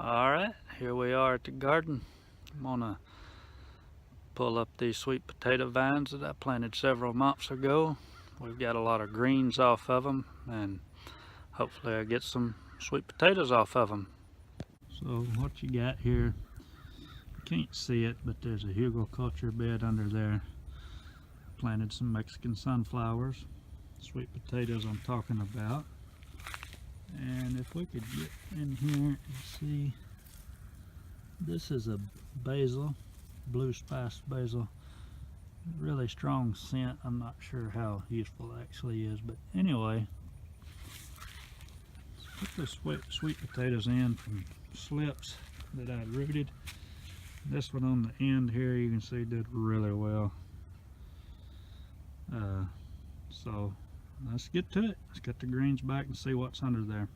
Alright, here we are at the garden. I'm gonna pull up these sweet potato vines that I planted several months ago. We've got a lot of greens off of them, and hopefully I get some sweet potatoes off of them. So what you got here, you can't see it, but there's a hugelkulture bed under there. Planted some Mexican sunflowers, sweet potatoes I'm talking about. And if we could get in here and see, this is a basil, blue spice basil, really strong scent. I'm not sure how useful it actually is, but anyway, let's put the sweet potatoes in from slips that I'd rooted. This one on the end here, you can see, did really well. So let's get to it. Let's get the greens back and see what's under there.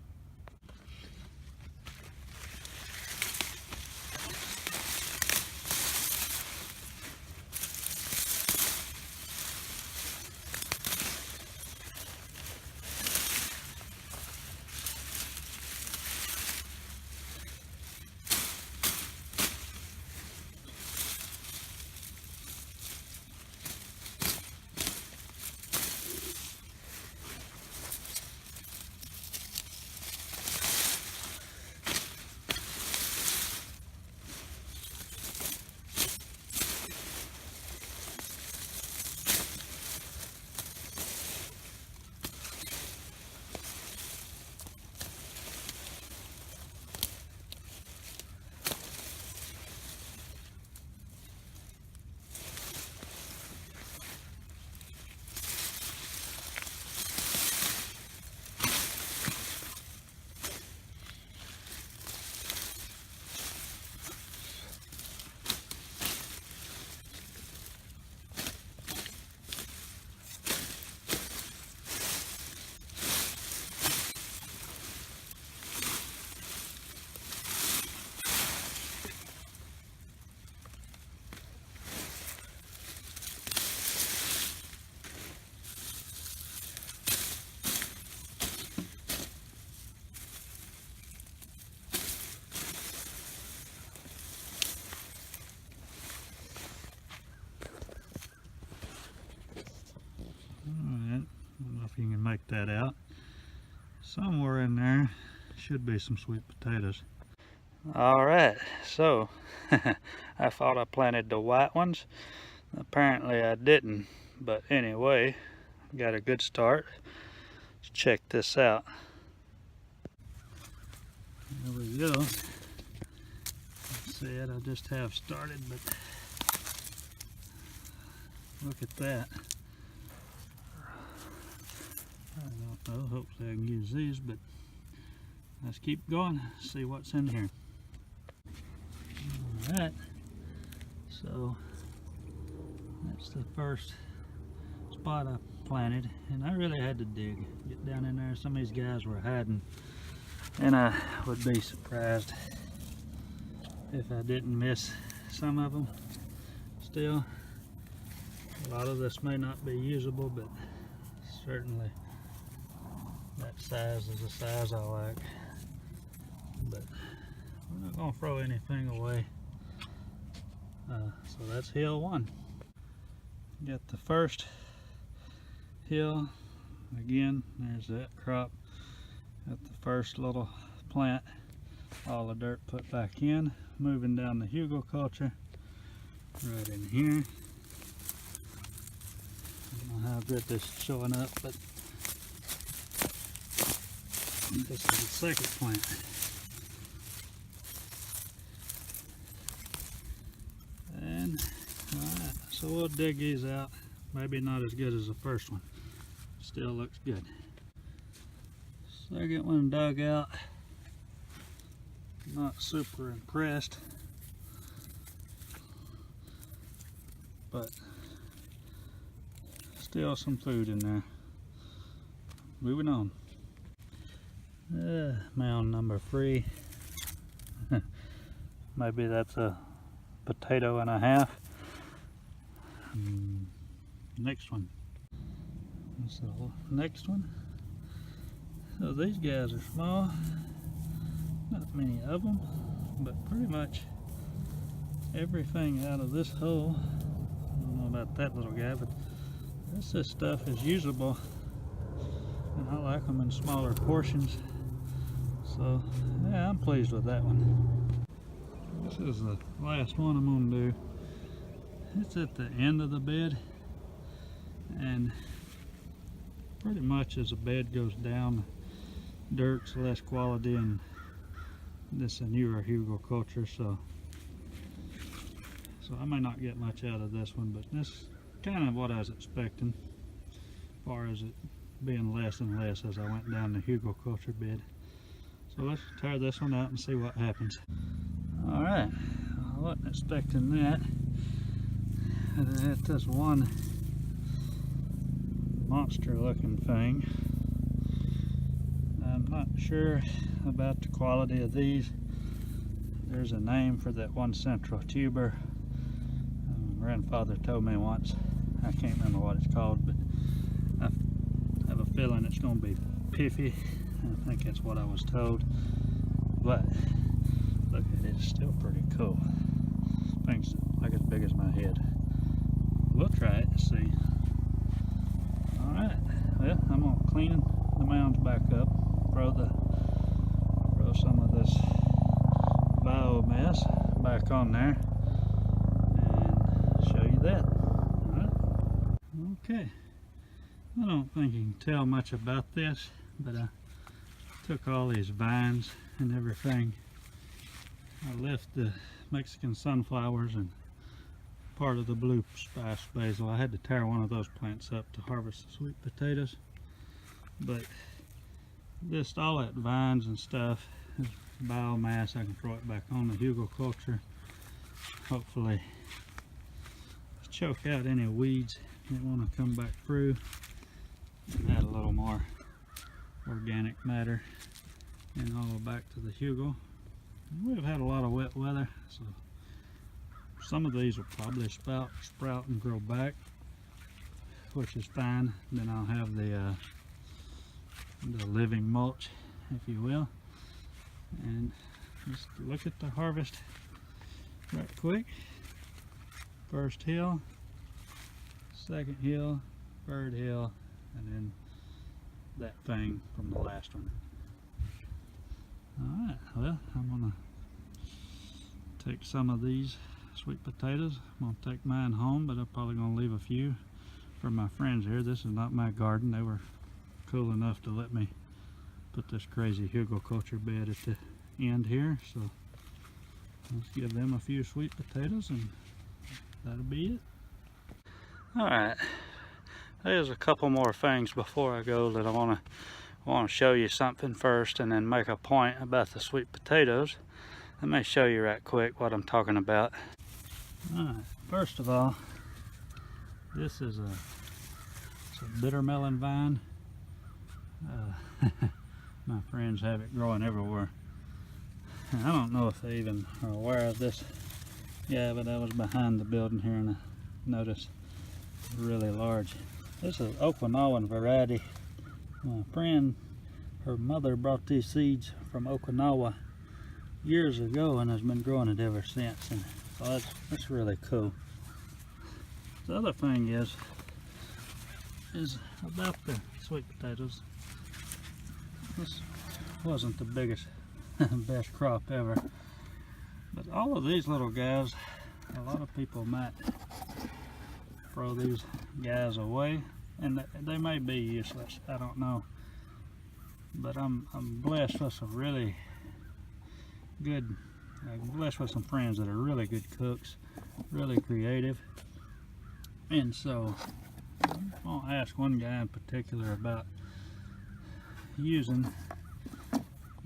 If you can make that out, somewhere in there should be some sweet potatoes. Alright, so I thought I planted the white ones. Apparently I didn't, but anyway, got a good start. Let's check this out. There we go. Like I said, I just have started, but look at that. I don't know, hopefully I can use these, but let's keep going, see what's in here. Alright, so that's the first spot I planted, and I really had to dig, get down in there. Some of these guys were hiding, and I would be surprised if I didn't miss some of them. Still, a lot of this may not be usable, but certainly that size is a size I like. But we're not going to throw anything away. So that's hill one. Got the first hill. Again, there's that crop. Got the first little plant. All the dirt put back in. Moving down the hugelkulture. Right in here. I don't know how good this is showing up, but this is the second plant. And alright, so we'll dig these out. Maybe not as good as the first one. Still looks good. Second one dug out. Not super impressed, but still some food in there. Moving on. Mound number 3. Maybe that's a potato and a half. Next one. So next one. So these guys are small. Not many of them. but pretty much everything out of this hole, I don't know about that little guy, but this stuff is usable, and I like them in smaller portions. So yeah, I'm pleased with that one. This is the last one I'm going to do. It's at the end of the bed, and pretty much as the bed goes down, dirt's less quality, and this is a newer hugelkulture, so I may not get much out of this one, but this is kind of what I was expecting, as far as it being less and less as I went down the hugelkulture bed. So let's tear this one out and see what happens. Alright, I wasn't expecting that. At this one monster looking thing. I'm not sure about the quality of these. There's a name for that one central tuber. My grandfather told me once. I can't remember what it's called, but I have a feeling it's going to be piffy. I think that's what I was told. But look at it, it's still pretty cool. Thing's like as big as my head. We'll try it and see. Alright, well, I'm going to clean the mounds back up, throw some of this biomass back on there, and show you that. Alright. Okay. I don't think you can tell much about this, but I took all these vines and everything. I left the Mexican sunflowers and part of the blue spice basil. I had to tear one of those plants up to harvest the sweet potatoes, but just all that vines and stuff is biomass. I can throw it back on the hugelkulture, hopefully choke out any weeds that want to come back through, and add a little more organic matter and all back to the hugel. We've had a lot of wet weather, so some of these will probably sprout and grow back, which is fine. Then I'll have the living mulch, if you will. And just look at the harvest right quick. First hill, second hill, third hill, and then that thing from the last one. Alright, well, I'm gonna take some of these sweet potatoes. I'm going to take mine home, but I'm probably going to leave a few for my friends here. This is not my garden. They were cool enough to let me put this crazy hugelkulture bed at the end here, so let's give them a few sweet potatoes and that'll be it. Alright, there's a couple more things before I go that I want to show you something first, and then make a point about the sweet potatoes. Let me show you right quick what I'm talking about. Alright, first of all, this is a bitter melon vine. My friends have it growing everywhere. I don't know if they even are aware of this. Yeah, but I was behind the building here and I noticed it's really large. This is Okinawan variety. My friend, her mother brought these seeds from Okinawa years ago and has been growing it ever since, and so that's really cool. The other thing is about the sweet potatoes. This wasn't the biggest best crop ever, but all of these little guys, a lot of people might throw these guys away, and they may be useless, I don't know, but I'm blessed with some really good, I'm blessed with some friends that are really good cooks, really creative, and so I'm going to ask one guy in particular about using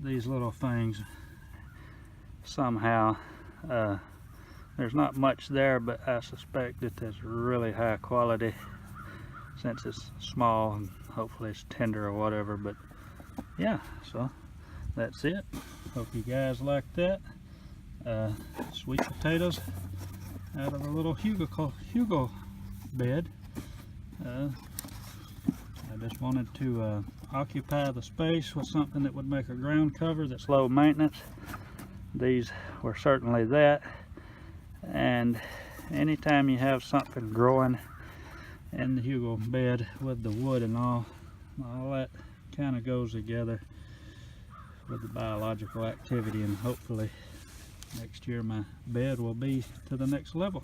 these little things somehow. There's not much there, but I suspect that it's really high quality since it's small, and hopefully it's tender or whatever. But yeah, so that's it. Hope you guys like that. Sweet potatoes out of a little hugel bed. I just wanted to occupy the space with something that would make a ground cover that's low maintenance. these were certainly that. And anytime you have something growing in the hugel bed with the wood and all that kind of goes together with the biological activity, and hopefully next year my bed will be to the next level.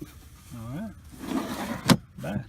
All right, bye.